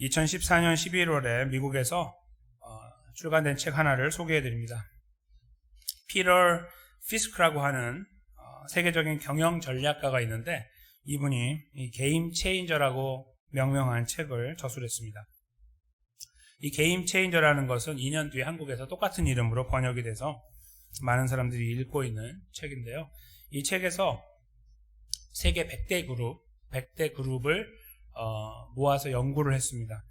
2014년 11월에 미국에서 출간된 책 하나를 소개해드립니다. 피터 피스크라고 하는 세계적인 경영 전략가가 있는데 이분이 이 게임 체인저라고 명명한 책을 저술했습니다. 이 게임 체인저라는 것은 2년 뒤에 한국에서 똑같은 이름으로 번역이 돼서 많은 사람들이 읽고 있는 책인데요. 이 책에서 세계 100대 그룹을 모아서 연구를 했습니다.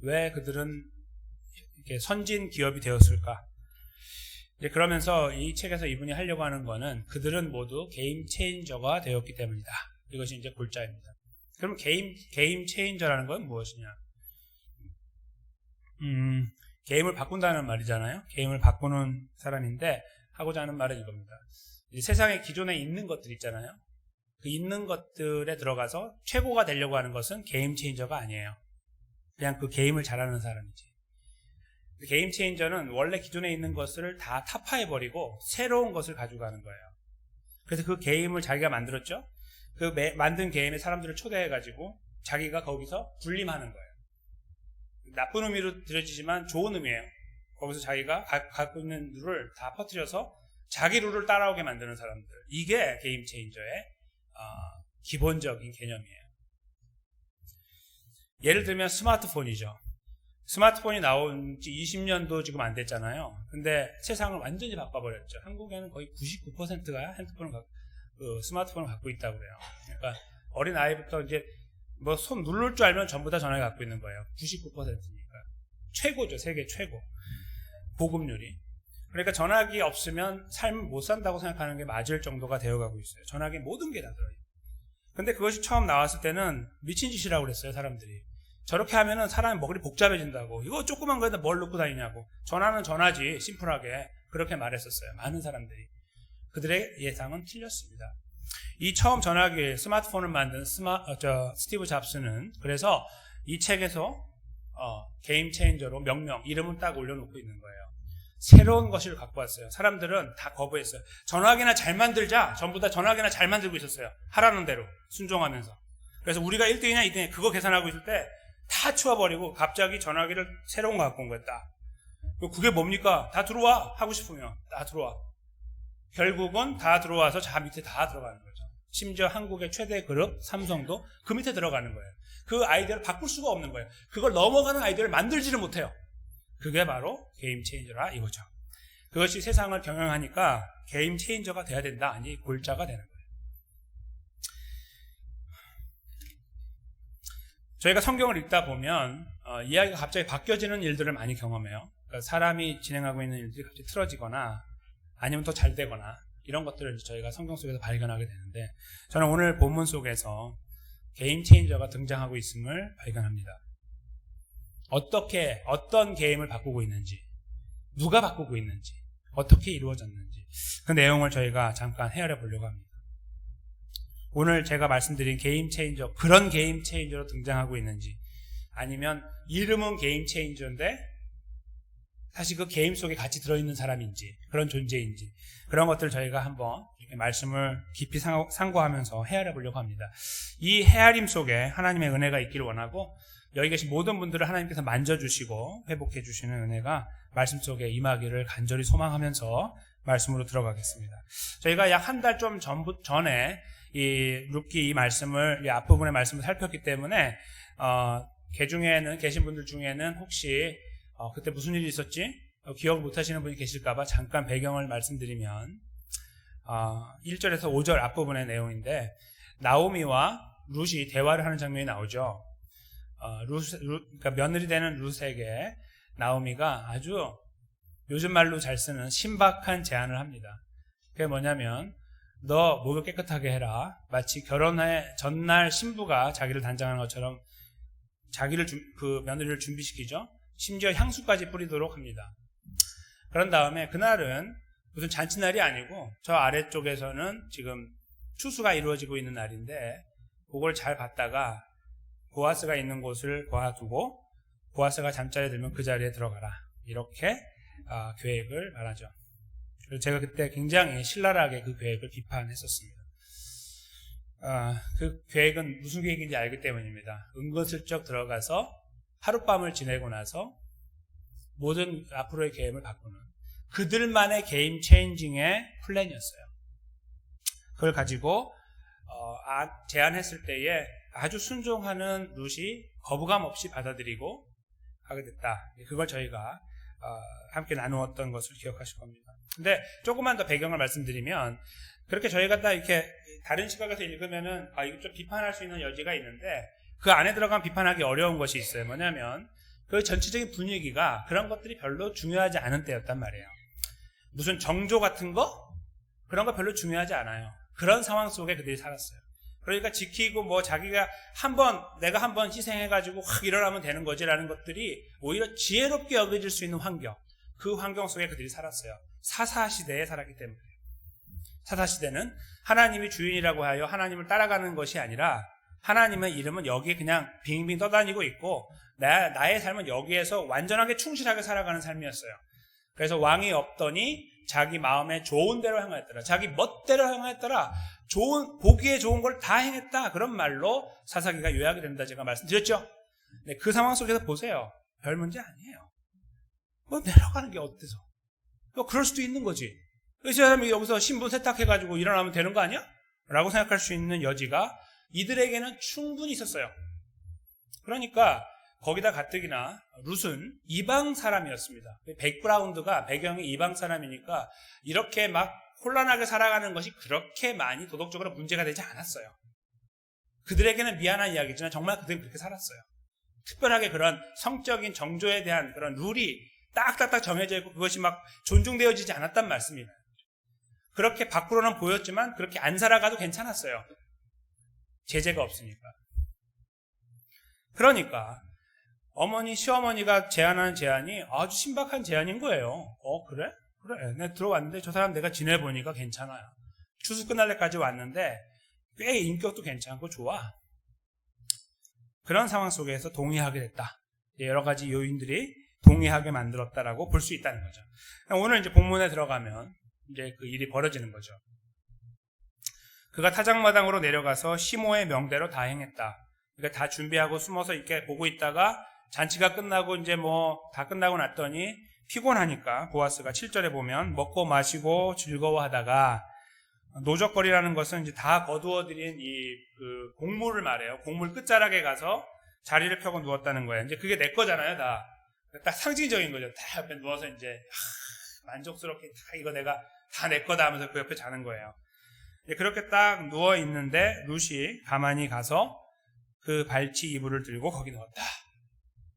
왜 그들은 이렇게 선진 기업이 되었을까? 그러면서 이 책에서 이분이 하려고 하는 거는 그들은 모두 게임 체인저가 되었기 때문이다. 이것이 이제 골자입니다. 그럼 게임 체인저라는 건 무엇이냐? 게임을 바꾼다는 말이잖아요. 게임을 바꾸는 사람인데 하고자 하는 말은 이겁니다. 세상에 기존에 있는 것들 있잖아요. 그 있는 것들에 들어가서 최고가 되려고 하는 것은 게임 체인저가 아니에요. 그냥 그 게임을 잘하는 사람이지. 게임 체인저는 원래 기존에 있는 것을 다 타파해버리고 새로운 것을 가져가는 거예요. 그래서 그 게임을 자기가 만들었죠. 그 만든 게임에 사람들을 초대해가지고 자기가 거기서 군림하는 거예요. 나쁜 의미로 들여지지만 좋은 의미예요. 거기서 자기가 갖고 있는 룰을 다 퍼뜨려서 자기 룰을 따라오게 만드는 사람들. 이게 게임 체인저의 기본적인 개념이에요. 예를 들면 스마트폰이죠. 스마트폰이 나온 지 20년도 지금 안 됐잖아요. 근데 세상을 완전히 바꿔버렸죠. 한국에는 거의 99%가 스마트폰을 갖고 있다고 그래요. 그러니까 어린 아이부터 이제 뭐 손 누를 줄 알면 전부 다 전화기 갖고 있는 거예요. 99%니까. 최고죠. 세계 최고. 보급률이. 그러니까 전화기 없으면 삶을 못 산다고 생각하는 게 맞을 정도가 되어가고 있어요. 전화기에 모든 게 다 들어요. 근데 그것이 처음 나왔을 때는 미친 짓이라고 그랬어요. 사람들이. 저렇게 하면은 사람이 머리 복잡해진다고. 이거 조그만 거에다 뭘 넣고 다니냐고. 전화는 전화지. 심플하게. 그렇게 말했었어요. 많은 사람들이. 그들의 예상은 틀렸습니다. 이 처음 전화기, 스마트폰을 만든 스티브 잡스는 그래서 이 책에서 게임 체인저로 명명, 이름을 딱 올려놓고 있는 거예요. 새로운 것을 갖고 왔어요. 사람들은 다 거부했어요. 전화기나 잘 만들자. 전부 다 전화기나 잘 만들고 있었어요. 하라는 대로 순종하면서. 그래서 우리가 1등이냐 2등이냐 그거 계산하고 있을 때 다 치워버리고 갑자기 전화기를 새로운 거 갖고 온 거였다. 그게 뭡니까? 다 들어와. 하고 싶으면 다 들어와. 결국은 다 들어와서 저 밑에 다 들어가는 거죠. 심지어 한국의 최대 그룹 삼성도 그 밑에 들어가는 거예요. 그 아이디어를 바꿀 수가 없는 거예요. 그걸 넘어가는 아이디어를 만들지를 못해요. 그게 바로 게임 체인저라 이거죠. 그것이 세상을 경영하니까 게임 체인저가 돼야 된다. 아니 골자가 되는 거예요. 저희가 성경을 읽다 보면 이야기가 갑자기 바뀌어지는 일들을 많이 경험해요. 그러니까 사람이 진행하고 있는 일들이 갑자기 틀어지거나 아니면 더 잘 되거나 이런 것들을 저희가 성경 속에서 발견하게 되는데 저는 오늘 본문 속에서 게임 체인저가 등장하고 있음을 발견합니다. 어떤 게임을 바꾸고 있는지, 누가 바꾸고 있는지, 어떻게 이루어졌는지 그 내용을 저희가 잠깐 헤아려 보려고 합니다. 오늘 제가 말씀드린 게임 체인저, 그런 게임 체인저로 등장하고 있는지 아니면 이름은 게임 체인저인데 사실 그 게임 속에 같이 들어있는 사람인지 그런 존재인지 그런 것들을 저희가 한번 이렇게 말씀을 깊이 상고하면서 헤아려 보려고 합니다. 이 헤아림 속에 하나님의 은혜가 있기를 원하고 여기 계신 모든 분들을 하나님께서 만져주시고 회복해 주시는 은혜가 말씀 속에 임하기를 간절히 소망하면서 말씀으로 들어가겠습니다. 저희가 약 한 달 좀 전에 이 룻기 이 말씀을, 이 앞부분의 말씀을 살폈기 때문에 계신 분들 중에는 혹시 그때 무슨 일이 있었지? 기억을 못 하시는 분이 계실까봐 잠깐 배경을 말씀드리면 1절에서 5절 앞부분의 내용인데 나오미와 룻이 대화를 하는 장면이 나오죠. 그러니까 며느리 되는 룻에게 나오미가 아주 요즘 말로 잘 쓰는 신박한 제안을 합니다. 그게 뭐냐면 너 목욕 깨끗하게 해라. 마치 결혼의 전날 신부가 자기를 단장하는 것처럼 그 며느리를 준비시키죠. 심지어 향수까지 뿌리도록 합니다. 그런 다음에 그날은 무슨 잔치날이 아니고 저 아래쪽에서는 지금 추수가 이루어지고 있는 날인데 그걸 잘 봤다가 보아스가 있는 곳을 봐두고 보아스가 잠자리에 들면 그 자리에 들어가라. 이렇게 계획을 말하죠. 그래서 제가 그때 굉장히 신랄하게 그 계획을 비판했었습니다. 그 계획은 무슨 계획인지 알기 때문입니다. 은근슬쩍 들어가서 하룻밤을 지내고 나서 모든 앞으로의 게임을 바꾸는 그들만의 게임 체인징의 플랜이었어요. 그걸 가지고 제안했을 때에 아주 순종하는 룻이 거부감 없이 받아들이고 하게 됐다. 그걸 저희가 함께 나누었던 것을 기억하실 겁니다. 근데 조금만 더 배경을 말씀드리면 그렇게 저희가 딱 이렇게 다른 시각에서 읽으면은 이거 좀 비판할 수 있는 여지가 있는데 그 안에 들어가면 비판하기 어려운 것이 있어요. 뭐냐면 그 전체적인 분위기가 그런 것들이 별로 중요하지 않은 때였단 말이에요. 무슨 정조 같은 거? 그런 거 별로 중요하지 않아요. 그런 상황 속에 그들이 살았어요. 그러니까 지키고 뭐 자기가 내가 한번 희생해가지고 확 일어나면 되는 거지라는 것들이 오히려 지혜롭게 여겨질 수 있는 환경, 그 환경 속에 그들이 살았어요. 사사시대에 살았기 때문에. 사사시대는 하나님이 주인이라고 하여 하나님을 따라가는 것이 아니라 하나님의 이름은 여기에 그냥 빙빙 떠다니고 있고 나의 삶은 여기에서 완전하게 충실하게 살아가는 삶이었어요. 그래서 왕이 없더니 자기 마음에 좋은 대로 행하였더라. 자기 멋대로 행하였더라. 보기에 좋은 걸 다 행했다. 그런 말로 사사기가 요약이 된다. 제가 말씀드렸죠. 네, 그 상황 속에서 보세요. 별 문제 아니에요. 내려가는 게 어때서? 그럴 수도 있는 거지. 이 사람이 여기서 신분 세탁해가지고 일어나면 되는 거 아니야? 라고 생각할 수 있는 여지가 이들에게는 충분히 있었어요. 그러니까 거기다 가뜩이나 룻은 이방 사람이었습니다. 백그라운드가 배경이 이방 사람이니까 이렇게 막 혼란하게 살아가는 것이 그렇게 많이 도덕적으로 문제가 되지 않았어요. 그들에게는 미안한 이야기지만 정말 그들은 그렇게 살았어요. 특별하게 그런 성적인 정조에 대한 그런 룰이 딱딱딱 정해져 있고 그것이 막 존중되어지지 않았단 말씀이에요. 그렇게 밖으로는 보였지만 그렇게 안 살아가도 괜찮았어요. 제재가 없으니까. 그러니까 어머니, 시어머니가 제안하는 제안이 아주 신박한 제안인 거예요. 그래? 그래. 내가 들어왔는데 저 사람 내가 지내보니까 괜찮아요. 추수 끝날 때까지 왔는데 꽤 인격도 괜찮고 좋아. 그런 상황 속에서 동의하게 됐다. 여러 가지 요인들이 동의하게 만들었다라고 볼 수 있다는 거죠. 오늘 이제 본문에 들어가면 이제 그 일이 벌어지는 거죠. 그가 타작마당으로 내려가서 시모의 명대로 다 행했다. 그러니까 다 준비하고 숨어서 이렇게 보고 있다가 잔치가 끝나고 이제 뭐 다 끝나고 났더니 피곤하니까 보아스가 7절에 보면 먹고 마시고 즐거워하다가 노적거리라는 것은 이제 다 거두어들인 그 곡물을 말해요. 곡물 끝자락에 가서 자리를 펴고 누웠다는 거예요. 이제 그게 내 거잖아요, 다. 딱 상징적인 거죠. 다 옆에 누워서 이제 만족스럽게 다 이거 내가 다 내 거다 하면서 그 옆에 자는 거예요. 그렇게 딱 누워 있는데 룻이 가만히 가서 그 발치 이불을 들고 거기 넣었다.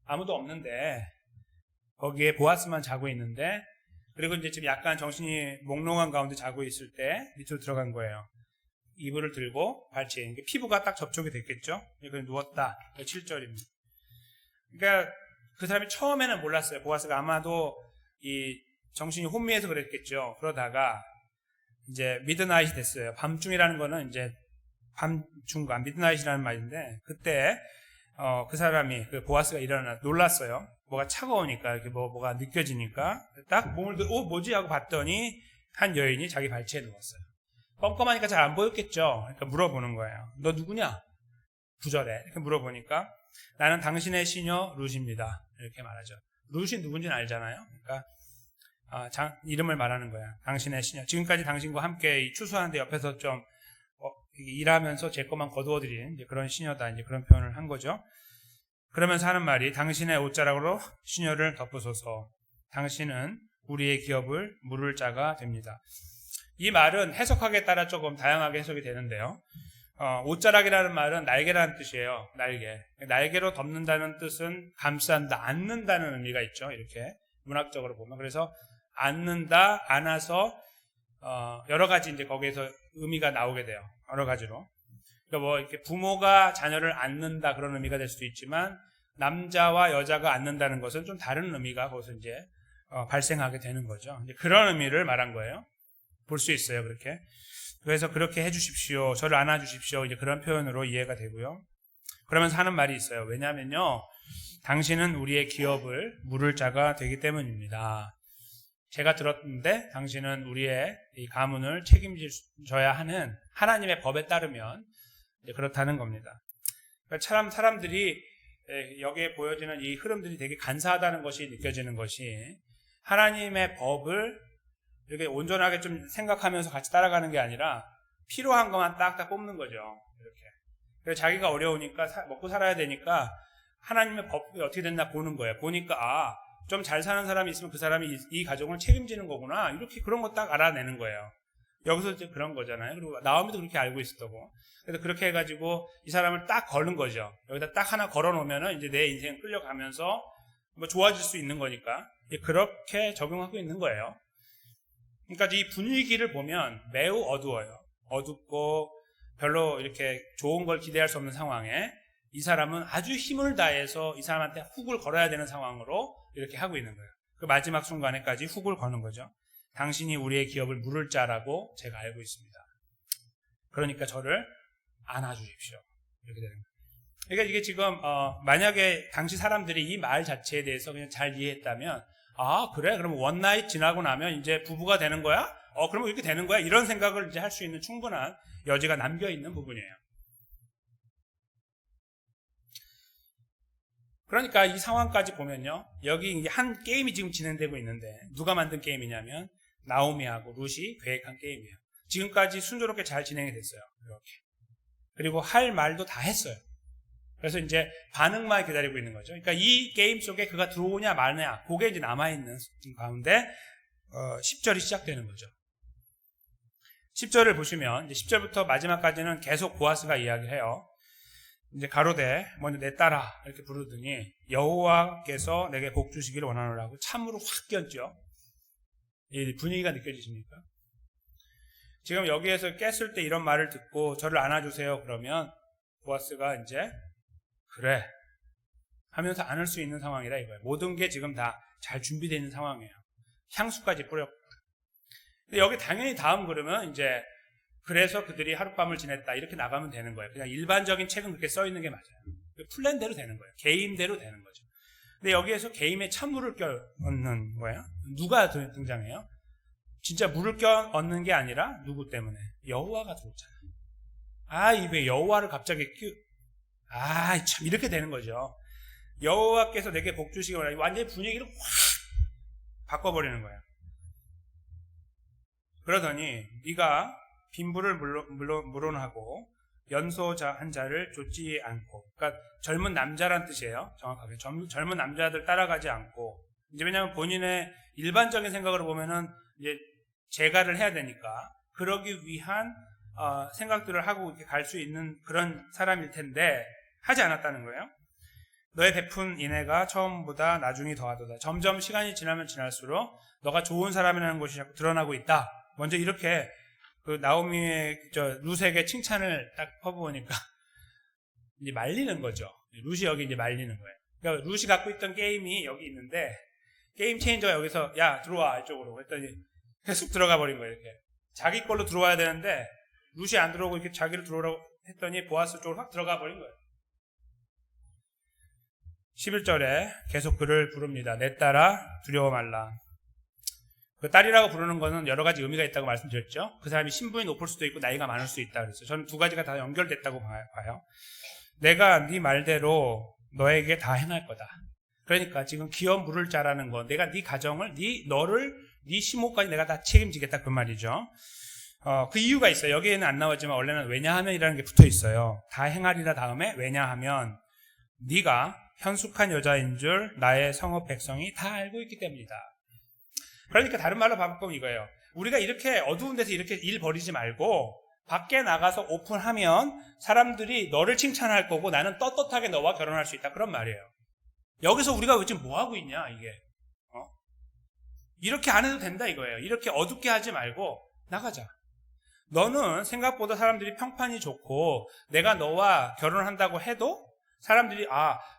아무도 없는데 거기에 보아스만 자고 있는데 그리고 이제 지금 약간 정신이 몽롱한 가운데 자고 있을 때 밑으로 들어간 거예요. 이불을 들고 발치에 피부가 딱 접촉이 됐겠죠. 그래서 누웠다. 7절입니다. 그러니까 그 사람이 처음에는 몰랐어요. 보아스가 아마도 이 정신이 혼미해서 그랬겠죠. 그러다가 이제 미드나잇이 됐어요. 밤중이라는 거는 이제 밤중간 미드나잇이라는 말인데 그때 그 사람이 그 보아스가 놀랐어요. 뭐가 차가우니까 이렇게 뭐가 느껴지니까 딱 몸을 뭐지 하고 봤더니 한 여인이 자기 발치에 누웠어요. 껌껌하니까 잘 안 보였겠죠. 그러니까 물어보는 거예요. 너 누구냐? 9절에 이렇게 물어보니까 나는 당신의 시녀 룻입니다. 이렇게 말하죠. 룻이 누군지는 알잖아요. 그러니까 이름을 말하는 거야. 당신의 시녀. 지금까지 당신과 함께 추수하는데 옆에서 좀 일하면서 제 것만 거두어드린 그런 시녀다. 이제 그런 표현을 한 거죠. 그러면서 하는 말이 당신의 옷자락으로 시녀를 덮으소서. 당신은 우리의 기업을 물을 자가 됩니다. 이 말은 해석하기에 따라 조금 다양하게 해석이 되는데요. 옷자락이라는 말은 날개라는 뜻이에요. 날개로 덮는다는 뜻은 감싼다, 안는다는 의미가 있죠. 이렇게 문학적으로 보면. 그래서 안는다, 안아서 여러 가지 이제 거기에서 의미가 나오게 돼요. 여러 가지로. 그러니까 뭐 이렇게 부모가 자녀를 안는다 그런 의미가 될 수도 있지만 남자와 여자가 안는다는 것은 좀 다른 의미가 거기서 이제 발생하게 되는 거죠. 이제 그런 의미를 말한 거예요. 볼 수 있어요, 그렇게. 그래서 그렇게 해주십시오. 저를 안아주십시오. 이제 그런 표현으로 이해가 되고요. 그러면서 하는 말이 있어요. 왜냐하면요, 당신은 우리의 기업을 물을 자가 되기 때문입니다. 제가 들었는데 당신은 우리의 이 가문을 책임져야 하는 하나님의 법에 따르면 이제 그렇다는 겁니다. 그러니까 참 사람들이 여기에 보여지는 이 흐름들이 되게 간사하다는 것이 느껴지는 것이 하나님의 법을 이렇게 온전하게 좀 생각하면서 같이 따라가는 게 아니라 필요한 것만 딱딱 뽑는 거죠. 이렇게. 그래서 자기가 어려우니까 먹고 살아야 되니까 하나님의 법이 어떻게 됐나 보는 거예요. 보니까 좀 잘 사는 사람이 있으면 그 사람이 이 가족을 책임지는 거구나. 이렇게 그런 거 딱 알아내는 거예요. 여기서 이제 그런 거잖아요. 그리고 나오미도 그렇게 알고 있었다고. 그래서 그렇게 해가지고 이 사람을 딱 거는 거죠. 여기다 딱 하나 걸어놓으면은 이제 내 인생 끌려가면서 뭐 좋아질 수 있는 거니까 그렇게 적용하고 있는 거예요. 그러니까 이 분위기를 보면 매우 어두워요. 어둡고 별로 이렇게 좋은 걸 기대할 수 없는 상황에 이 사람은 아주 힘을 다해서 이 사람한테 훅을 걸어야 되는 상황으로 이렇게 하고 있는 거예요. 그 마지막 순간에까지 훅을 거는 거죠. 당신이 우리의 기업을 물을 자라고 제가 알고 있습니다. 그러니까 저를 안아주십시오. 이렇게 되는 거예요. 그러니까 이게 지금 만약에 당시 사람들이 이 말 자체에 대해서 그냥 잘 이해했다면 아 그래? 그럼 원나잇 지나고 나면 이제 부부가 되는 거야? 그러면 이렇게 되는 거야? 이런 생각을 이제 할 수 있는 충분한 여지가 남겨있는 부분이에요. 그러니까 이 상황까지 보면요. 여기 이제 한 게임이 지금 진행되고 있는데 누가 만든 게임이냐면 나오미하고 룻이 계획한 게임이에요. 지금까지 순조롭게 잘 진행이 됐어요. 이렇게. 그리고 할 말도 다 했어요. 그래서 이제 반응만 기다리고 있는 거죠. 그러니까 이 게임 속에 그가 들어오냐 마냐 그게 이제 남아있는 가운데 10절이 시작되는 거죠. 10절을 보시면 이제 10절부터 마지막까지는 계속 보아스가 이야기해요. 이제 가로되 먼저 내 딸아 이렇게 부르더니 여호와께서 내게 복 주시기를 원하노라고 참으로 확 끼얹죠. 이 분위기가 느껴지십니까? 지금 여기에서 깼을 때 이런 말을 듣고 저를 안아주세요 그러면 보아스가 이제 그래 하면서 안을 수 있는 상황이라 이거예요. 모든 게 지금 다 잘 준비되어 있는 상황이에요. 향수까지 뿌렸고. 근데 여기 당연히 다음 그러면 이제 그래서 그들이 하룻밤을 지냈다 이렇게 나가면 되는 거예요. 그냥 일반적인 책은 그렇게 써 있는 게 맞아요. 플랜대로 되는 거예요. 개임대로 되는 거죠. 근데 여기에서 개임에 찬물을 껴얹는 거예요. 누가 등장해요? 진짜 물을 껴얹는 게 아니라 누구 때문에? 여호와가 들어오잖아요. 입에 여호와를 갑자기 참 이렇게 되는 거죠. 여호와께서 내게 복 주시기 바랍니다. 완전히 분위기를 확 바꿔버리는 거예요. 그러더니 네가 빈부를 물론하고 연소 한 자를 좇지 않고, 그러니까 젊은 남자란 뜻이에요. 정확하게 젊은 남자들 따라가지 않고, 이제 왜냐하면 본인의 일반적인 생각으로 보면은 이제 재가를 해야 되니까 그러기 위한 생각들을 하고 이렇게 갈 수 있는 그런 사람일 텐데 하지 않았다는 거예요. 너의 베푼 인애가 처음보다 나중이 더하도다. 점점 시간이 지나면 지날수록 너가 좋은 사람이라는 것이 자꾸 드러나고 있다. 먼저 이렇게 그 나오미의 룻에게 칭찬을 딱 퍼부으니까 이제 말리는 거죠. 룻이 여기 이제 말리는 거예요. 그러니까 룻이 갖고 있던 게임이 여기 있는데 게임 체인저가 여기서 야 들어와 이쪽으로 했더니 계속 들어가 버린 거예요. 이렇게 자기 걸로 들어와야 되는데 룻이 안 들어오고 이렇게 자기를 들어오라고 했더니 보아스 쪽으로 확 들어가 버린 거예요. 11절에 계속 그를 부릅니다. 내 딸아 두려워 말라. 그 딸이라고 부르는 거는 여러 가지 의미가 있다고 말씀드렸죠. 그 사람이 신분이 높을 수도 있고 나이가 많을 수 있다 그랬어요. 저는 두 가지가 다 연결됐다고 봐요. 내가 네 말대로 너에게 다 행할 거다. 그러니까 지금 기업 물을 자라는 거, 내가 네 가정을, 네 시모까지 내가 다 책임지겠다 그 말이죠. 그 이유가 있어요. 여기에는 안 나왔지만 원래는 왜냐하면이라는 게 붙어 있어요. 다 행하리라 다음에 왜냐하면 네가 현숙한 여자인 줄 나의 성읍 백성이 다 알고 있기 때문이다. 그러니까 다른 말로 바꾸면 이거예요. 우리가 이렇게 어두운 데서 이렇게 일 벌이지 말고 밖에 나가서 오픈하면 사람들이 너를 칭찬할 거고 나는 떳떳하게 너와 결혼할 수 있다. 그런 말이에요. 여기서 우리가 지금 뭐 하고 있냐 이게. 이렇게 안 해도 된다 이거예요. 이렇게 어둡게 하지 말고 나가자. 너는 생각보다 사람들이 평판이 좋고 내가 너와 결혼한다고 해도 사람들이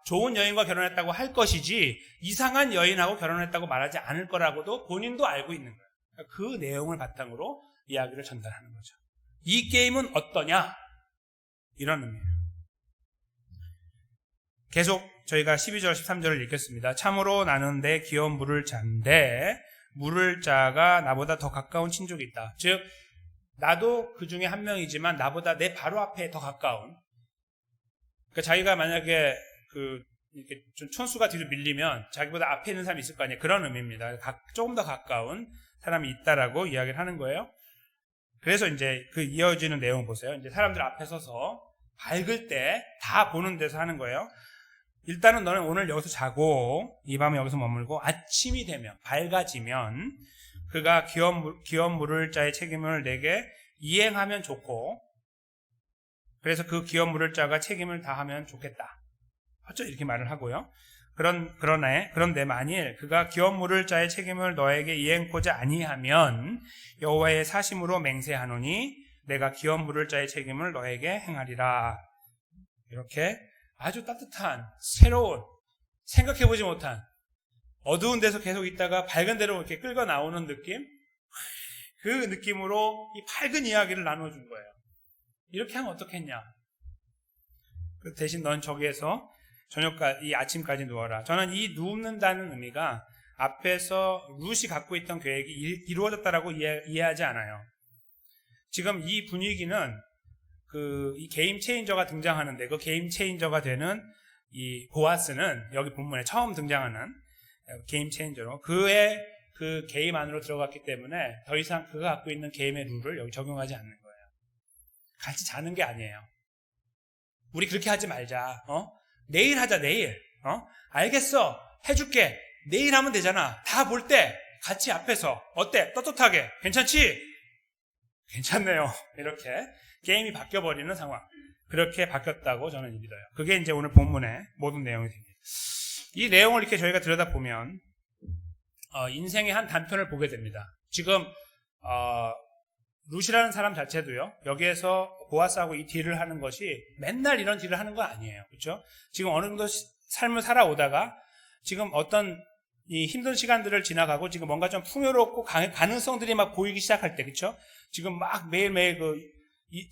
좋은 여인과 결혼했다고 할 것이지 이상한 여인하고 결혼했다고 말하지 않을 거라고도 본인도 알고 있는 거예요. 그러니까 그 내용을 바탕으로 이야기를 전달하는 거죠. 이 게임은 어떠냐? 이런 의미예요. 계속 저희가 12절 13절을 읽겠습니다. 참으로 나는 내 귀여운 물을 잔데 물을 자가 나보다 더 가까운 친족이 있다. 즉 나도 그 중에 한 명이지만 나보다 내 바로 앞에 더 가까운, 그러니까 자기가 만약에 그 이렇게 좀 촌수가 뒤로 밀리면 자기보다 앞에 있는 사람이 있을 거 아니에요. 그런 의미입니다. 조금 더 가까운 사람이 있다라고 이야기를 하는 거예요. 그래서 이제 그 이어지는 내용 보세요. 이제 사람들 앞에 서서 밝을 때 다 보는 데서 하는 거예요. 일단은 너는 오늘 여기서 자고 이 밤에 여기서 머물고 아침이 되면 밝아지면 그가 기업 물을 자의 책임을 내게 이행하면 좋고 그래서 그 기업 물을 자가 책임을 다하면 좋겠다. 어쩌 이렇게 말을 하고요. 그런데 만일 그가 기업 물을 자의 책임을 너에게 이행코자 아니하면 여호와의 사심으로 맹세하노니 내가 기업 물을 자의 책임을 너에게 행하리라. 이렇게 아주 따뜻한 새로운 생각해보지 못한 어두운 데서 계속 있다가 밝은 데로 이렇게 끌고 나오는 느낌, 그 느낌으로 이 밝은 이야기를 나눠준 거예요. 이렇게 하면 어떻겠냐? 대신 넌 저기에서 저녁까지, 이 아침까지 누워라. 저는 이 눕는다는 의미가 앞에서 룻이 갖고 있던 계획이 이루어졌다라고 이해하지 않아요. 지금 이 분위기는 이 게임 체인저가 등장하는데 그 게임 체인저가 되는 이 보아스는 여기 본문에 처음 등장하는 게임 체인저로 그의 그 게임 안으로 들어갔기 때문에 더 이상 그가 갖고 있는 게임의 룰을 여기 적용하지 않는 거예요. 같이 자는 게 아니에요. 우리 그렇게 하지 말자. 내일 하자, 내일. 알겠어. 해줄게. 내일 하면 되잖아. 다 볼 때 같이 앞에서 어때? 떳떳하게. 괜찮지? 괜찮네요. 이렇게 게임이 바뀌어버리는 상황. 그렇게 바뀌었다고 저는 믿어요. 그게 이제 오늘 본문의 모든 내용이 됩니다. 이 내용을 이렇게 저희가 들여다보면 인생의 한 단편을 보게 됩니다. 지금 룻이라는 사람 자체도요. 여기에서 보아스하고 이 딜을 하는 것이 맨날 이런 딜을 하는 건 아니에요. 그렇죠? 지금 어느 정도 삶을 살아오다가 지금 어떤 이 힘든 시간들을 지나가고 지금 뭔가 좀 풍요롭고 가능성들이 막 보이기 시작할 때, 그렇죠? 지금 막 매일매일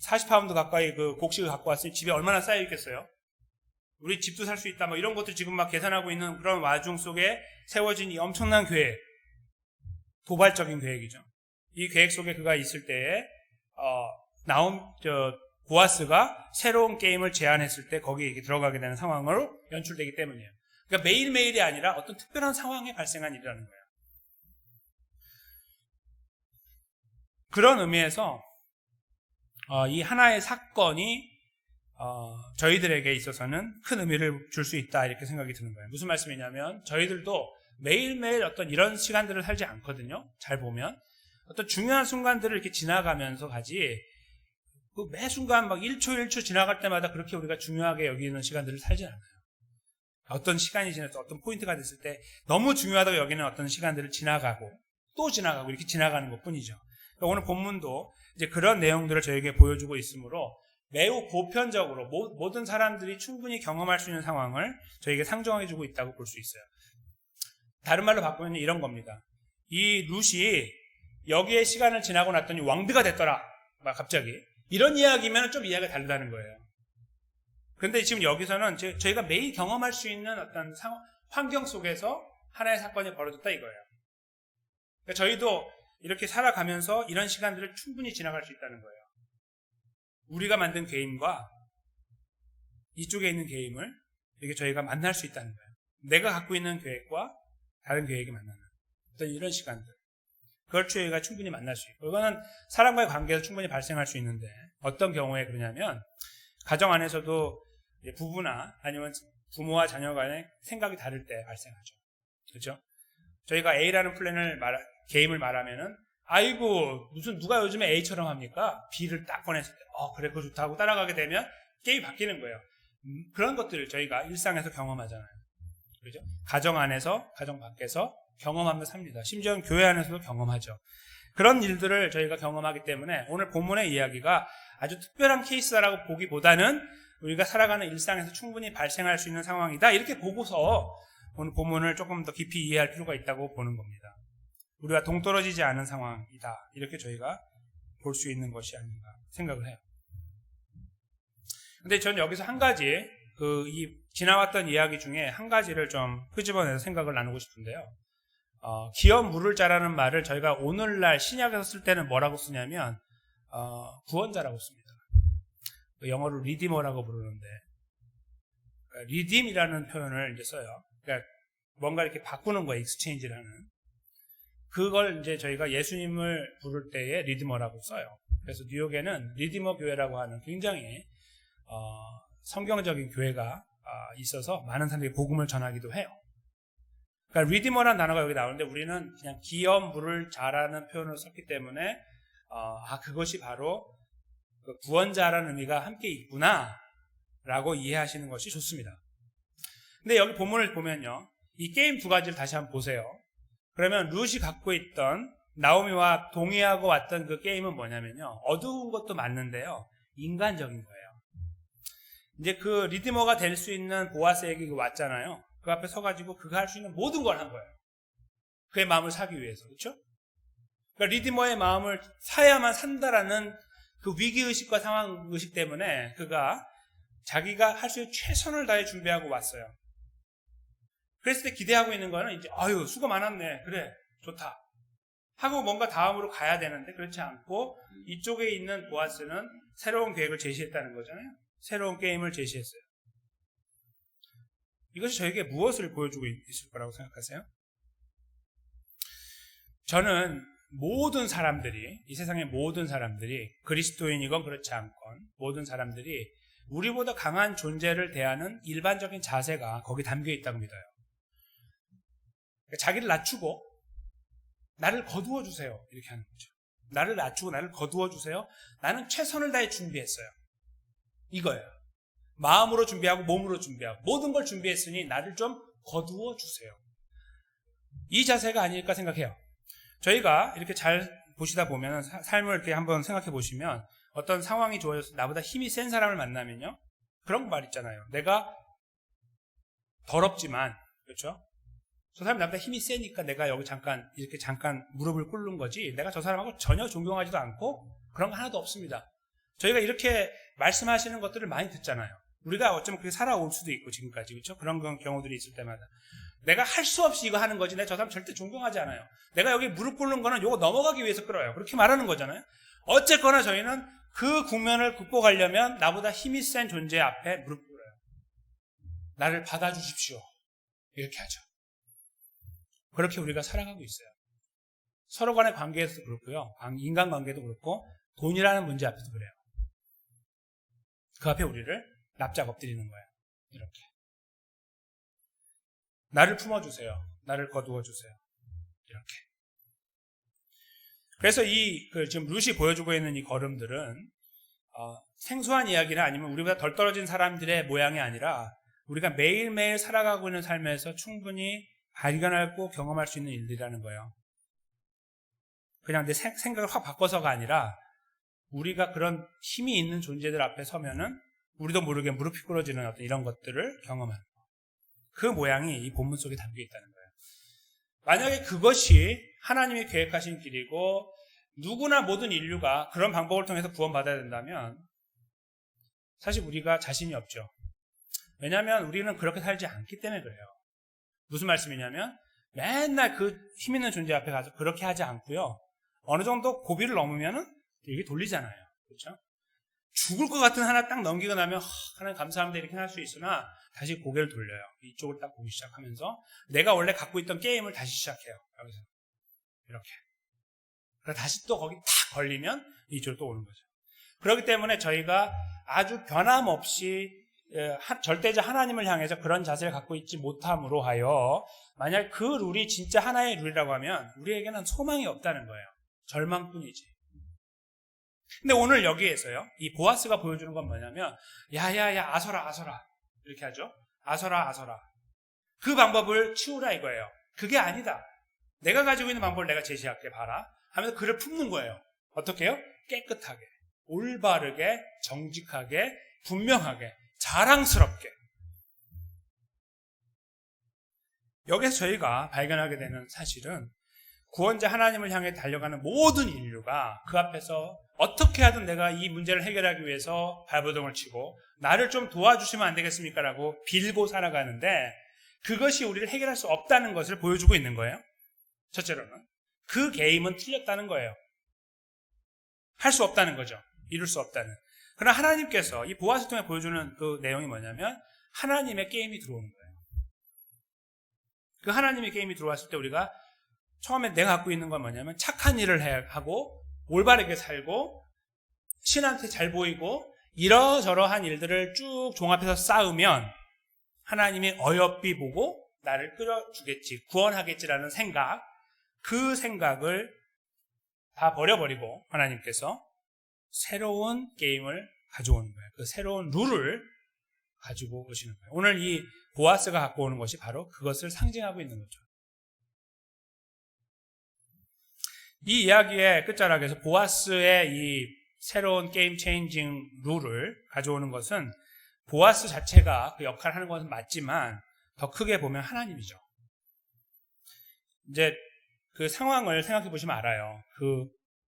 40파운드 가까이 그 곡식을 갖고 왔으니 집에 얼마나 쌓여 있겠어요? 우리 집도 살 수 있다, 뭐 이런 것들 지금 막 계산하고 있는 그런 와중 속에 세워진 이 엄청난 계획, 도발적인 계획이죠. 이 계획 속에 그가 있을 때에 보아스가 새로운 게임을 제안했을 때 거기에 들어가게 되는 상황으로 연출되기 때문이에요. 그러니까 매일매일이 아니라 어떤 특별한 상황에 발생한 일이라는 거예요. 그런 의미에서 이 하나의 사건이 저희들에게 있어서는 큰 의미를 줄 수 있다 이렇게 생각이 드는 거예요. 무슨 말씀이냐면 저희들도 매일매일 어떤 이런 시간들을 살지 않거든요. 잘 보면 어떤 중요한 순간들을 이렇게 지나가면서 가지 그 매 순간 막 1초 1초 지나갈 때마다 그렇게 우리가 중요하게 여기는 시간들을 살지 않아요. 어떤 시간이 지나서 어떤 포인트가 됐을 때 너무 중요하다고 여기는 어떤 시간들을 지나가고 또 지나가고 이렇게 지나가는 것 뿐이죠. 그러니까 오늘 본문도 이제 그런 내용들을 저에게 보여주고 있으므로 매우 보편적으로 모든 사람들이 충분히 경험할 수 있는 상황을 저에게 상정해주고 있다고 볼 수 있어요. 다른 말로 바꾸면 이런 겁니다. 이 룻이 여기에 시간을 지나고 났더니 왕비가 됐더라. 막 갑자기. 이런 이야기면 좀 이야기가 다르다는 거예요. 그런데 지금 여기서는 저희가 매일 경험할 수 있는 어떤 환경 속에서 하나의 사건이 벌어졌다 이거예요. 그러니까 저희도 이렇게 살아가면서 이런 시간들을 충분히 지나갈 수 있다는 거예요. 우리가 만든 게임과 이쪽에 있는 게임을 이렇게 저희가 만날 수 있다는 거예요. 내가 갖고 있는 계획과 다른 계획이 만나는 어떤 이런 시간들. 그걸 저희가 충분히 만날 수 있고 이거는 사람과의 관계에서 충분히 발생할 수 있는데 어떤 경우에 그러냐면 가정 안에서도 부부나 아니면 부모와 자녀 간의 생각이 다를 때 발생하죠. 그렇죠? 저희가 A라는 게임을 말하면은 아이고 무슨 누가 요즘에 A처럼 합니까? B를 딱 꺼냈을 때 그래 그거 좋다고 따라가게 되면 게임이 바뀌는 거예요. 그런 것들을 저희가 일상에서 경험하잖아요. 그렇죠? 가정 안에서 가정 밖에서 경험하면서 삽니다. 심지어는 교회 안에서도 경험하죠. 그런 일들을 저희가 경험하기 때문에 오늘 본문의 이야기가 아주 특별한 케이스라고 보기보다는 우리가 살아가는 일상에서 충분히 발생할 수 있는 상황이다. 이렇게 보고서 오늘 본문을 조금 더 깊이 이해할 필요가 있다고 보는 겁니다. 우리가 동떨어지지 않은 상황이다. 이렇게 저희가 볼 수 있는 것이 아닌가 생각을 해요. 근데 저는 여기서 한 가지 지나왔던 이야기 중에 한 가지를 좀 끄집어내서 생각을 나누고 싶은데요. 기업 물을 자라는 말을 저희가 오늘날 신약에서 쓸 때는 뭐라고 쓰냐면 구원자라고 씁니다. 영어로 리디머라고 부르는데 리딤이라는 표현을 이제 써요. 그러니까 뭔가 이렇게 바꾸는 거예요. 익스체인지라는. 그걸 이제 저희가 예수님을 부를 때에 리디머라고 써요. 그래서 뉴욕에는 리디머 교회라고 하는 굉장히 성경적인 교회가 있어서 많은 사람들이 복음을 전하기도 해요. 그러니까 리디머라는 단어가 여기 나오는데 우리는 그냥 기업 물을 잘하는 표현을 썼기 때문에 그것이 바로 그 구원자라는 의미가 함께 있구나 라고 이해하시는 것이 좋습니다. 근데 여기 본문을 보면요, 이 게임 두 가지를 다시 한번 보세요. 그러면 룻이 갖고 있던 나오미와 동의하고 왔던 그 게임은 뭐냐면요, 어두운 것도 맞는데요, 인간적인 거예요. 이제 그 리디머가 될 수 있는 보아스에게 왔잖아요. 그 앞에 서가지고 그가 할 수 있는 모든 걸 한 거예요. 그의 마음을 사기 위해서. 그렇죠? 그러니까 리디머의 마음을 사야만 산다라는 그 위기의식과 상황의식 때문에 그가 자기가 할 수 있는 최선을 다해 준비하고 왔어요. 그랬을 때 기대하고 있는 거는 이제 수고 많았네. 그래, 좋다. 하고 뭔가 다음으로 가야 되는데 그렇지 않고 이쪽에 있는 보아스는 새로운 계획을 제시했다는 거잖아요. 새로운 게임을 제시했어요. 이것이 저에게 무엇을 보여주고 있을 거라고 생각하세요? 저는 모든 사람들이, 이 세상의 모든 사람들이, 그리스도인이건 그렇지 않건 모든 사람들이 우리보다 강한 존재를 대하는 일반적인 자세가 거기 담겨 있다고 믿어요. 그러니까 자기를 낮추고 나를 거두어 주세요, 이렇게 하는 거죠. 나를 낮추고 나를 거두어 주세요. 나는 최선을 다해 준비했어요. 이거예요. 마음으로 준비하고 몸으로 준비하고 모든 걸 준비했으니 나를 좀 거두어 주세요. 이 자세가 아닐까 생각해요. 저희가 이렇게 잘 보시다 보면 삶을 이렇게 한번 생각해 보시면 어떤 상황이 좋아져서 나보다 힘이 센 사람을 만나면요, 그런 말 있잖아요. 내가 더럽지만, 그렇죠? 저 사람이 나보다 힘이 세니까 내가 여기 잠깐 무릎을 꿇는 거지, 내가 저 사람하고 전혀 존경하지도 않고 그런 거 하나도 없습니다. 저희가 이렇게 말씀하시는 것들을 많이 듣잖아요. 우리가 어쩌면 그렇게 살아올 수도 있고 지금까지, 그렇죠? 그런 경우들이 있을 때마다 내가 할 수 없이 이거 하는 거지, 내가 저 사람 절대 존경하지 않아요. 내가 여기 무릎 꿇는 거는 요거 넘어가기 위해서 끌어요. 그렇게 말하는 거잖아요. 어쨌거나 저희는 그 국면을 극복하려면 나보다 힘이 센 존재 앞에 무릎 꿇어요. 나를 받아주십시오, 이렇게 하죠. 그렇게 우리가 살아가고 있어요. 서로 간의 관계에서도 그렇고요, 인간관계도 그렇고 돈이라는 문제 앞에도 그래요. 그 앞에 우리를 납작 엎드리는 거예요. 이렇게. 나를 품어주세요. 나를 거두어주세요. 이렇게. 그래서 지금 룻이 보여주고 있는 이 걸음들은 생소한 이야기나 아니면 우리보다 덜 떨어진 사람들의 모양이 아니라 우리가 매일매일 살아가고 있는 삶에서 충분히 발견하고 경험할 수 있는 일들이라는 거예요. 그냥 내 생각을 확 바꿔서가 아니라 우리가 그런 힘이 있는 존재들 앞에 서면은 우리도 모르게 무릎이 꿇어지는 어떤 이런 것들을 경험하는 거. 그 모양이 이 본문 속에 담겨 있다는 거예요. 만약에 그것이 하나님이 계획하신 길이고 누구나 모든 인류가 그런 방법을 통해서 구원받아야 된다면 사실 우리가 자신이 없죠. 왜냐하면 우리는 그렇게 살지 않기 때문에 그래요. 무슨 말씀이냐면 맨날 그 힘 있는 존재 앞에 가서 그렇게 하지 않고요, 어느 정도 고비를 넘으면은 이게 돌리잖아요. 그렇죠? 죽을 것 같은 하나 딱 넘기고 나면 하나님 감사합니다 이렇게 할 수 있으나 다시 고개를 돌려요. 이쪽을 딱 보기 시작하면서 내가 원래 갖고 있던 게임을 다시 시작해요. 여기서 이렇게. 그래서 다시 또 거기 탁 걸리면 이쪽으로 또 오는 거죠. 그렇기 때문에 저희가 아주 변함없이 절대자 하나님을 향해서 그런 자세를 갖고 있지 못함으로 하여 만약 그 룰이 진짜 하나의 룰이라고 하면 우리에게는 소망이 없다는 거예요. 절망뿐이지. 근데 오늘 여기에서요, 이 보아스가 보여주는 건 뭐냐면 야야야 아서라 이렇게 하죠. 아서라 그 방법을 치우라 이거예요. 그게 아니다. 내가 가지고 있는 방법을 내가 제시할게 봐라 하면서 그를 품는 거예요. 어떻게 해요? 깨끗하게, 올바르게, 정직하게, 분명하게, 자랑스럽게. 여기서 저희가 발견하게 되는 사실은 구원자 하나님을 향해 달려가는 모든 인류가 그 앞에서 어떻게 하든 내가 이 문제를 해결하기 위해서 발버둥을 치고 나를 좀 도와주시면 안 되겠습니까? 라고 빌고 살아가는데 그것이 우리를 해결할 수 없다는 것을 보여주고 있는 거예요. 첫째로는 그 게임은 틀렸다는 거예요. 할 수 없다는 거죠. 이룰 수 없다는. 그러나 하나님께서 이 보아스 통해 보여주는 그 내용이 뭐냐면 하나님의 게임이 들어오는 거예요. 그 하나님의 게임이 들어왔을 때 우리가 처음에 내가 갖고 있는 건 뭐냐면 착한 일을 하고 올바르게 살고 신한테 잘 보이고 이러저러한 일들을 쭉 종합해서 쌓으면 하나님이 어여삐 보고 나를 끌어주겠지, 구원하겠지라는 생각, 그 생각을 다 버려버리고 하나님께서 새로운 게임을 가져오는 거예요. 그 새로운 룰을 가지고 오시는 거예요. 오늘 이 보아스가 갖고 오는 것이 바로 그것을 상징하고 있는 거죠. 이 이야기의 끝자락에서 보아스의 이 새로운 게임 체인징 룰을 가져오는 것은 보아스 자체가 그 역할을 하는 것은 맞지만 더 크게 보면 하나님이죠. 이제 그 상황을 생각해 보시면 알아요. 그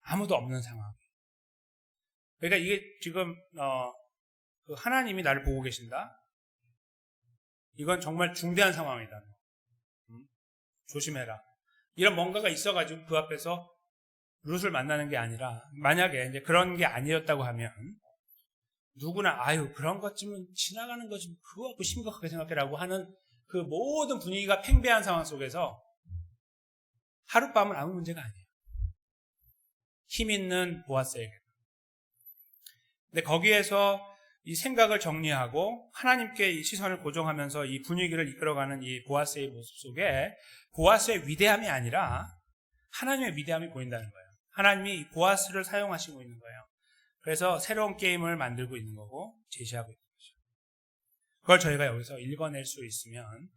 아무도 없는 상황. 그러니까 이게 지금 그 하나님이 나를 보고 계신다. 이건 정말 중대한 상황이다. 조심해라. 이런 뭔가가 있어가지고 그 앞에서 룻을 만나는 게 아니라 만약에 이제 그런 게 아니었다고 하면 누구나 그런 것쯤은 지나가는 거지 그거 갖고 심각하게 생각해라고 하는 그 모든 분위기가 팽배한 상황 속에서 하룻밤은 아무 문제가 아니에요. 힘 있는 보아스에게. 근데 거기에서 이 생각을 정리하고 하나님께 이 시선을 고정하면서 이 분위기를 이끌어가는 이 보아스의 모습 속에 보아스의 위대함이 아니라 하나님의 위대함이 보인다는 거예요. 하나님이 이 보아스를 사용하시고 있는 거예요. 그래서 새로운 게임을 만들고 있는 거고 제시하고 있는 거죠. 그걸 저희가 여기서 읽어낼 수 있으면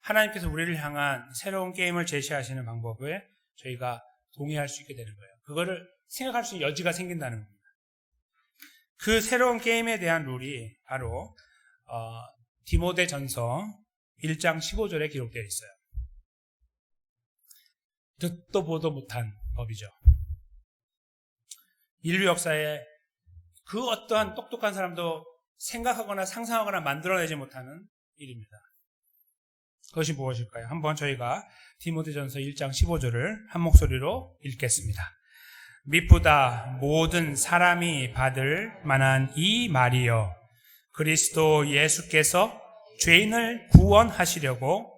하나님께서 우리를 향한 새로운 게임을 제시하시는 방법에 저희가 동의할 수 있게 되는 거예요. 그거를 생각할 수 있는 여지가 생긴다는 겁니다. 그 새로운 게임에 대한 룰이 바로 디모데전서 1장 15절에 기록되어 있어요. 듣도 보도 못한 법이죠. 인류 역사에 그 어떠한 똑똑한 사람도 생각하거나 상상하거나 만들어내지 못하는 일입니다. 그것이 무엇일까요? 한번 저희가 디모데전서 1장 15절을 한 목소리로 읽겠습니다. 미쁘다 모든 사람이 받을 만한 이 말이여 그리스도 예수께서 죄인을 구원하시려고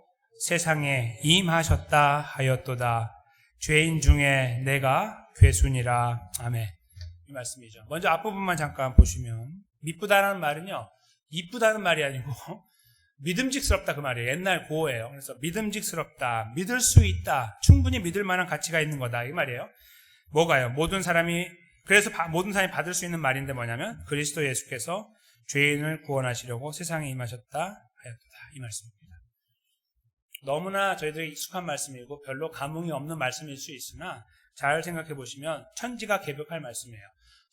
세상에 임하셨다 하였도다. 죄인 중에 내가 괴순이라. 아멘. 이 말씀이죠. 먼저 앞부분만 잠깐 보시면 미쁘다라는 말은요 이쁘다는 말이 아니고 믿음직스럽다 그 말이에요. 옛날 고어예요. 그래서 믿음직스럽다, 믿을 수 있다, 충분히 믿을 만한 가치가 있는 거다 이 말이에요. 뭐가요? 그래서 모든 사람이 받을 수 있는 말인데 뭐냐면 그리스도 예수께서 죄인을 구원하시려고 세상에 임하셨다 하였다 이 말씀입니다. 너무나 저희들이 익숙한 말씀이고 별로 감흥이 없는 말씀일 수 있으나 잘 생각해 보시면 천지가 개벽할 말씀이에요.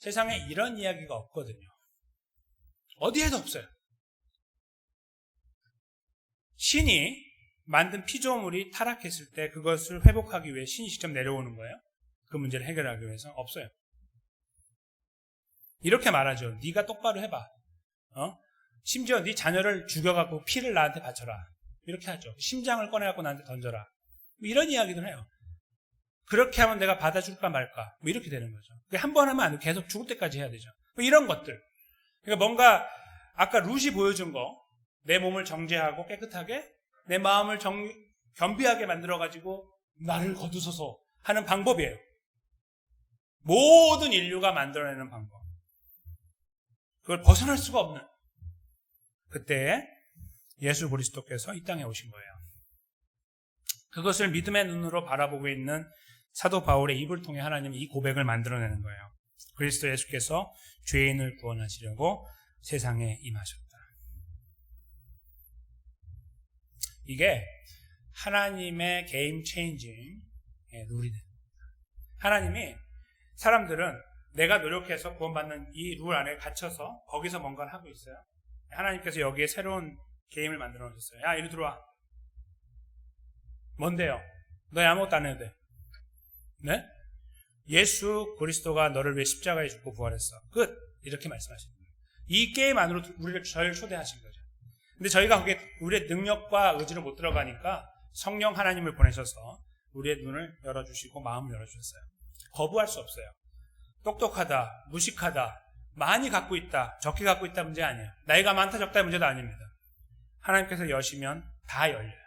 세상에 이런 이야기가 없거든요. 어디에도 없어요. 신이 만든 피조물이 타락했을 때 그것을 회복하기 위해 신이 직접 내려오는 거예요. 그 문제를 해결하기 위해서 없어요. 이렇게 말하죠. 네가 똑바로 해봐. 심지어 네 자녀를 죽여갖고 피를 나한테 바쳐라. 이렇게 하죠. 심장을 꺼내갖고 나한테 던져라. 이런 이야기들 해요. 그렇게 하면 내가 받아줄까 말까. 이렇게 되는 거죠. 한 번 하면 안 돼요. 계속 죽을 때까지 해야 되죠. 이런 것들. 그러니까 뭔가 아까 룻이 보여준 거, 내 몸을 정죄하고 깨끗하게 내 마음을 겸비하게 만들어가지고 나를 거두소서 하는 방법이에요. 모든 인류가 만들어내는 방법. 그걸 벗어날 수가 없는. 그때 예수 그리스도께서 이 땅에 오신 거예요. 그것을 믿음의 눈으로 바라보고 있는 사도 바울의 입을 통해 하나님이 이 고백을 만들어내는 거예요. 그리스도 예수께서 죄인을 구원하시려고 세상에 임하셨다. 이게 하나님의 게임 체인징의 룰이 됩니다. 하나님이 사람들은 내가 노력해서 구원받는 이 룰 안에 갇혀서 거기서 뭔가를 하고 있어요. 하나님께서 여기에 새로운 게임을 만들어 놓으셨어요. 야, 이리 들어와. 뭔데요? 너희 아무것도 안 해도 돼. 네? 예수 그리스도가 너를 위해 십자가에 죽고 부활했어. 끝. 이렇게 말씀하시는 거예요. 이 게임 안으로 저희를 초대하신 거죠. 근데 저희가 거기에 우리의 능력과 의지로 못 들어가니까 성령 하나님을 보내셔서 우리의 눈을 열어주시고 마음을 열어주셨어요. 거부할 수 없어요. 똑똑하다, 무식하다, 많이 갖고 있다, 적게 갖고 있다 문제 아니에요. 나이가 많다 적다의 문제도 아닙니다. 하나님께서 여시면 다 열려요.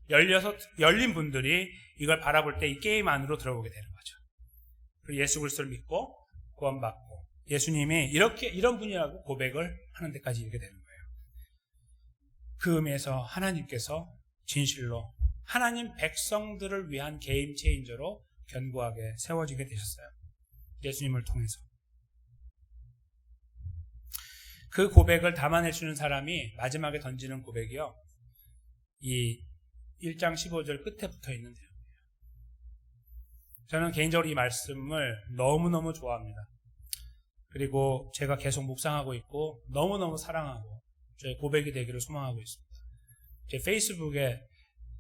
열려서 열린 분들이 이걸 바라볼 때 이 게임 안으로 들어오게 되는 거죠. 그리고 예수 그리스도를 믿고 구원받고 예수님이 이런 분이라고 고백을 하는 데까지 이르게 되는 거예요. 그 의미에서 하나님께서 진실로 하나님 백성들을 위한 게임 체인저로 견고하게 세워지게 되셨어요. 예수님을 통해서. 그 고백을 담아낼 수 있는 사람이 마지막에 던지는 고백이요. 이 1장 15절 끝에 붙어 있는 내용이에요. 저는 개인적으로 이 말씀을 너무너무 좋아합니다. 그리고 제가 계속 묵상하고 있고 너무너무 사랑하고 저의 고백이 되기를 소망하고 있습니다. 제 페이스북에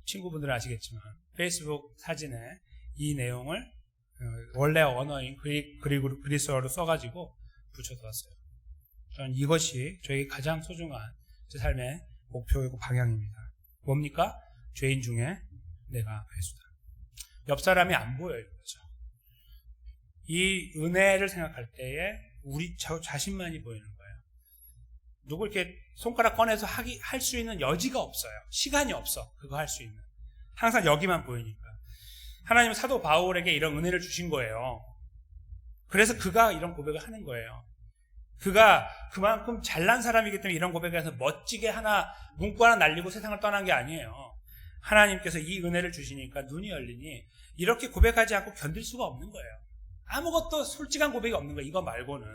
친구분들은 아시겠지만 페이스북 사진에 이 내용을 원래 언어인 그리스어로 써가지고 붙여두었어요. 저는 이것이 저에게 가장 소중한 제 삶의 목표이고 방향입니다. 뭡니까? 죄인 중에 내가 괴수다. 옆 사람이 안 보여요. 그렇죠? 이 은혜를 생각할 때에 우리 자신만이 보이는 거예요. 누구 이렇게 손가락 꺼내서 할 수 있는 여지가 없어요. 시간이 없어. 그거 할 수 있는. 항상 여기만 보이니까. 하나님은 사도 바울에게 이런 은혜를 주신 거예요. 그래서 그가 이런 고백을 하는 거예요. 그가 그만큼 잘난 사람이기 때문에 이런 고백을 해서 멋지게 문구 하나 날리고 세상을 떠난 게 아니에요. 하나님께서 이 은혜를 주시니까 눈이 열리니 이렇게 고백하지 않고 견딜 수가 없는 거예요. 아무것도 솔직한 고백이 없는 거예요. 이거 말고는.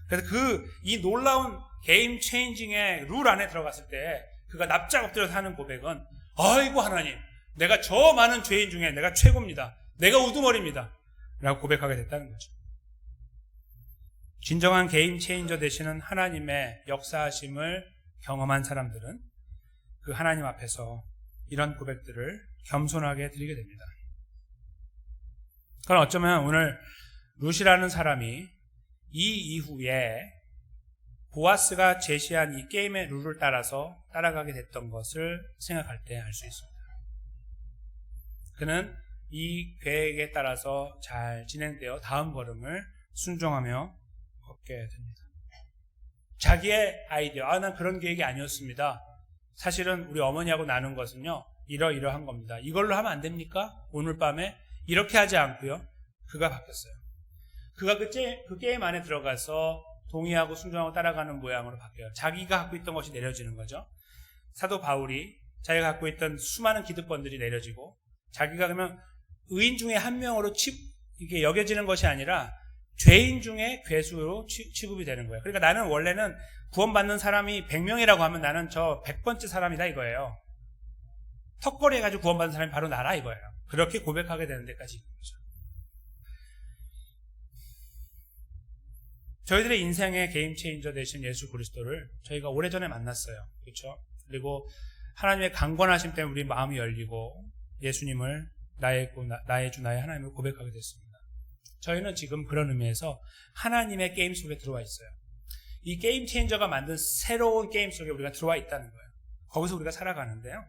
그래서 이 놀라운 게임 체인징의 룰 안에 들어갔을 때 그가 납작 엎드려서 하는 고백은 아이고 하나님, 내가 저 많은 죄인 중에 내가 최고입니다. 내가 우두머리입니다. 라고 고백하게 됐다는 거죠. 진정한 게임 체인저 되시는 하나님의 역사하심을 경험한 사람들은 그 하나님 앞에서 이런 고백들을 겸손하게 드리게 됩니다. 그럼 어쩌면 오늘 룻이라는 사람이 이 이후에 보아스가 제시한 이 게임의 룰을 따라서 따라가게 됐던 것을 생각할 때 알 수 있습니다. 그는 이 계획에 따라서 잘 진행되어 다음 걸음을 순종하며 걷게 됩니다. 자기의 아이디어, 난 그런 계획이 아니었습니다. 사실은 우리 어머니하고 나눈 것은요, 이러이러한 겁니다. 이걸로 하면 안 됩니까? 오늘 밤에 이렇게 하지 않고요. 그가 바뀌었어요. 그가 그 게임 안에 들어가서 동의하고 순종하고 따라가는 모양으로 바뀌어요. 자기가 갖고 있던 것이 내려지는 거죠. 사도 바울이 자기가 갖고 있던 수많은 기득권들이 내려지고 자기가 그러면 의인 중에 한 명으로 이게 여겨지는 것이 아니라 죄인 중에 괴수로 취급이 되는 거예요. 그러니까 나는 원래는 구원받는 사람이 100명이라고 하면 나는 저 100번째 사람이다 이거예요. 턱걸이 해가지고 구원받는 사람이 바로 나라 이거예요. 그렇게 고백하게 되는 데까지 있는 거죠. 저희들의 인생의 게임 체인저 되신 예수 그리스도를 저희가 오래전에 만났어요. 그렇죠? 그리고 하나님의 강권하심 때문에 우리 마음이 열리고 예수님을 나의 주 나의 하나님을 고백하게 됐습니다. 저희는 지금 그런 의미에서 하나님의 게임 속에 들어와 있어요. 이 게임 체인저가 만든 새로운 게임 속에 우리가 들어와 있다는 거예요. 거기서 우리가 살아가는데요.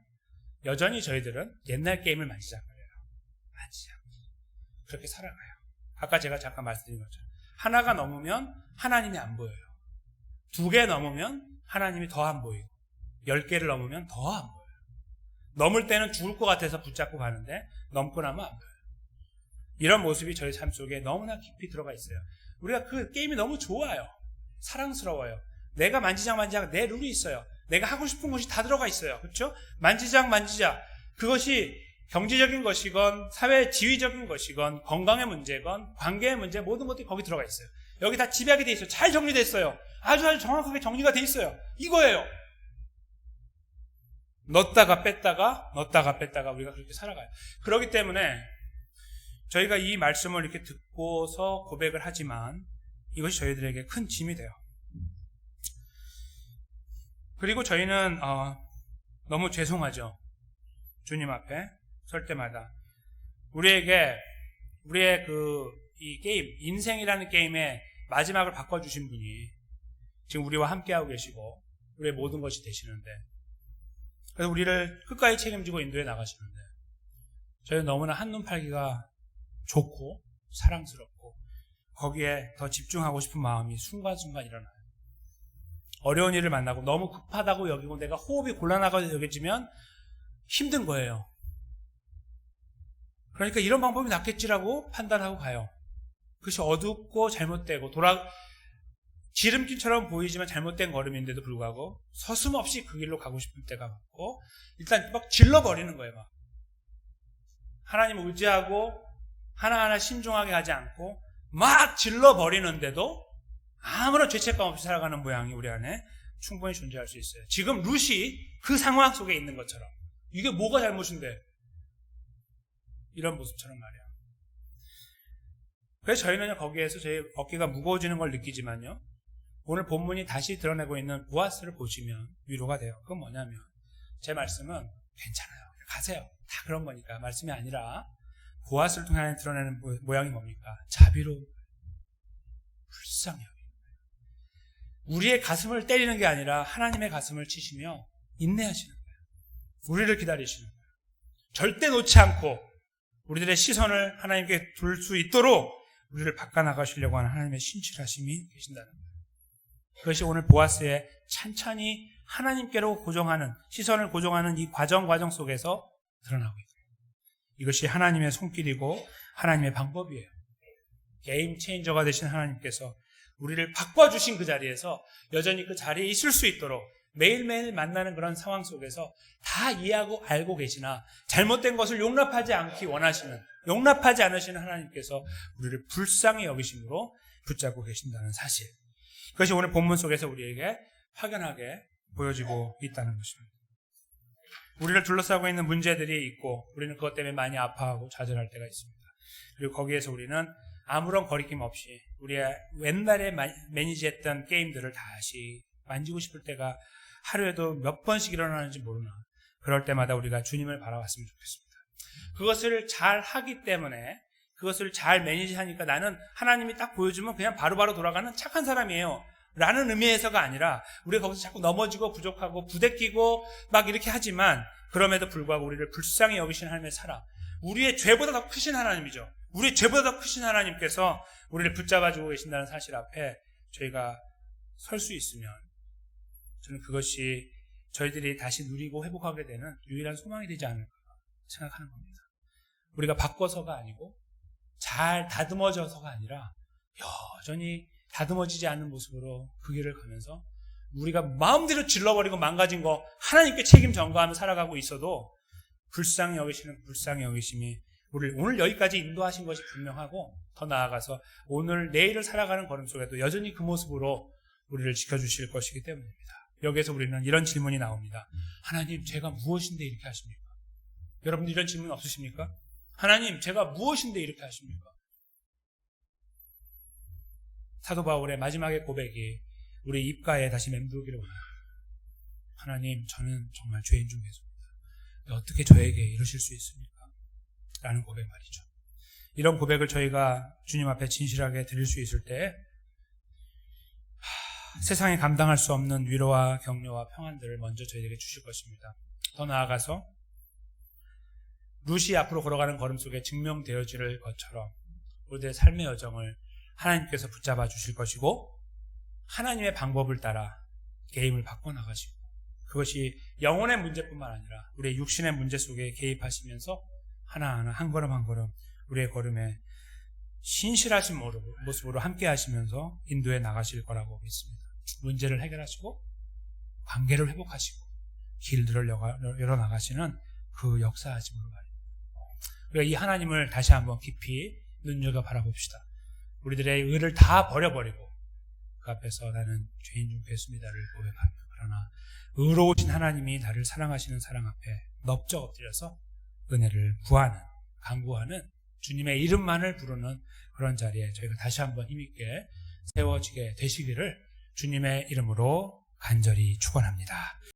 여전히 저희들은 옛날 게임을 만지작거려요. 그렇게 살아가요. 아까 제가 잠깐 말씀드린 것처럼 하나가 넘으면 하나님이 안 보여요. 2개 넘으면 하나님이 더 안 보이고 10개를 넘으면 더 안 보여요. 넘을 때는 죽을 것 같아서 붙잡고 가는데 넘고 나면 안 보여요. 이런 모습이 저희 삶 속에 너무나 깊이 들어가 있어요. 우리가 그 게임이 너무 좋아요. 사랑스러워요. 내가 만지작 내 룰이 있어요. 내가 하고 싶은 것이 다 들어가 있어요. 그렇죠? 만지작 그것이 경제적인 것이건 사회 지위적인 것이건 건강의 문제건 관계의 문제 모든 것들이 거기 들어가 있어요. 여기 다 집약이 돼 있어요. 잘 정리돼 있어요. 아주 정확하게 정리가 돼 있어요. 이거예요. 넣었다가 뺐다가 우리가 그렇게 살아가요. 그렇기 때문에 저희가 이 말씀을 이렇게 듣고서 고백을 하지만 이것이 저희들에게 큰 짐이 돼요. 그리고 저희는 너무 죄송하죠. 주님 앞에 설 때마다 우리의 이 게임, 인생이라는 게임의 마지막을 바꿔주신 분이 지금 우리와 함께하고 계시고 우리의 모든 것이 되시는데, 그래서 우리를 끝까지 책임지고 인도해 나가시는데 저희는 너무나 한눈 팔기가 좋고 사랑스럽고 거기에 더 집중하고 싶은 마음이 순간순간 일어나요. 어려운 일을 만나고 너무 급하다고 여기고 내가 호흡이 곤란하다고 여겨지면 힘든 거예요. 그러니까 이런 방법이 낫겠지라고 판단하고 가요. 그것이 어둡고 잘못되고 지름길처럼 보이지만 잘못된 걸음인데도 불구하고 서슴없이 그 길로 가고 싶을 때가 많고 일단 막 질러버리는 거예요. 막. 하나님을 의지하고 하나하나 신중하게 하지 않고 막 질러버리는데도 아무런 죄책감 없이 살아가는 모양이 우리 안에 충분히 존재할 수 있어요. 지금 룻이 그 상황 속에 있는 것처럼 이게 뭐가 잘못인데 이런 모습처럼 말이야. 그래서 저희는 거기에서 저희 어깨가 무거워지는 걸 느끼지만요. 오늘 본문이 다시 드러내고 있는 보아스를 보시면 위로가 돼요. 그건 뭐냐면 제 말씀은 괜찮아요. 가세요. 다 그런 거니까. 말씀이 아니라 보아스를 통해 하나님 드러내는 모양이 뭡니까? 자비로운 불쌍히 여기는 거예요. 우리의 가슴을 때리는 게 아니라 하나님의 가슴을 치시며 인내하시는 거예요. 우리를 기다리시는 거예요. 절대 놓지 않고 우리들의 시선을 하나님께 둘 수 있도록 우리를 바꿔나가시려고 하는 하나님의 신실하심이 계신다는 거예요. 그것이 오늘 보아스의 찬찬히 하나님께로 고정하는, 시선을 고정하는 이 과정 속에서 드러나고 있어요. 이것이 하나님의 손길이고 하나님의 방법이에요. 게임 체인저가 되신 하나님께서 우리를 바꿔주신 그 자리에서 여전히 그 자리에 있을 수 있도록 매일매일 만나는 그런 상황 속에서 다 이해하고 알고 계시나 잘못된 것을 용납하지 않으시는 하나님께서 우리를 불쌍히 여기심으로 붙잡고 계신다는 사실. 그것이 오늘 본문 속에서 우리에게 확연하게 보여지고 있다는 것입니다. 우리를 둘러싸고 있는 문제들이 있고 우리는 그것 때문에 많이 아파하고 좌절할 때가 있습니다. 그리고 거기에서 우리는 아무런 거리낌 없이 우리의 옛날에 매니지했던 게임들을 다시 만지고 싶을 때가 하루에도 몇 번씩 일어나는지 모르나 그럴 때마다 우리가 주님을 바라봤으면 좋겠습니다. 그것을 잘 하기 때문에 그것을 잘 매니지하니까 나는 하나님이 딱 보여주면 그냥 바로바로 돌아가는 착한 사람이에요 라는 의미에서가 아니라 우리가 거기서 자꾸 넘어지고 부족하고 부대끼고 막 이렇게 하지만 그럼에도 불구하고 우리를 불쌍히 여기신 하나님의 사랑, 우리의 죄보다 더 크신 하나님이죠. 우리의 죄보다 더 크신 하나님께서 우리를 붙잡아주고 계신다는 사실 앞에 저희가 설 수 있으면 저는 그것이 저희들이 다시 누리고 회복하게 되는 유일한 소망이 되지 않을까 생각하는 겁니다. 우리가 바꿔서가 아니고 잘 다듬어져서가 아니라 여전히 다듬어지지 않는 모습으로 그 길을 가면서 우리가 마음대로 질러버리고 망가진 거 하나님께 책임 전가하며 살아가고 있어도 불쌍히 여기시는 불쌍히 여기심이 우리를 오늘 여기까지 인도하신 것이 분명하고 더 나아가서 오늘 내일을 살아가는 걸음 속에도 여전히 그 모습으로 우리를 지켜주실 것이기 때문입니다. 여기에서 우리는 이런 질문이 나옵니다. 하나님, 제가 무엇인데 이렇게 하십니까? 여러분 이런 질문 없으십니까? 하나님, 제가 무엇인데 이렇게 하십니까? 사도 바울의 마지막의 고백이 우리 입가에 다시 맴돌기를 원합니다. 하나님, 저는 정말 죄인 중 죄송합니다. 어떻게 저에게 이러실 수 있습니까? 라는 고백 말이죠. 이런 고백을 저희가 주님 앞에 진실하게 드릴 수 있을 때 세상에 감당할 수 없는 위로와 격려와 평안들을 먼저 저희에게 주실 것입니다. 더 나아가서 룻이 앞으로 걸어가는 걸음 속에 증명되어질 것처럼 우리들의 삶의 여정을 하나님께서 붙잡아 주실 것이고 하나님의 방법을 따라 게임을 바꿔나가시고 그것이 영혼의 문제뿐만 아니라 우리의 육신의 문제 속에 개입하시면서 하나하나 한 걸음 한 걸음 우리의 걸음에 신실하신 모습으로 함께 하시면서 인도해 나가실 거라고 믿습니다. 문제를 해결하시고 관계를 회복하시고 길들을 열어나가시는 그 역사하심으로 말입니다. 우리가 이 하나님을 다시 한번 깊이 눈여겨 바라봅시다. 우리들의 의를 다 버려버리고 그 앞에서 나는 죄인 중 죄수입니다를 고백하며 그러나 의로우신 하나님이 나를 사랑하시는 사랑 앞에 넙적 엎드려서 은혜를 구하는 간구하는 주님의 이름만을 부르는 그런 자리에 저희가 다시 한번 힘있게 세워지게 되시기를 주님의 이름으로 간절히 축원합니다.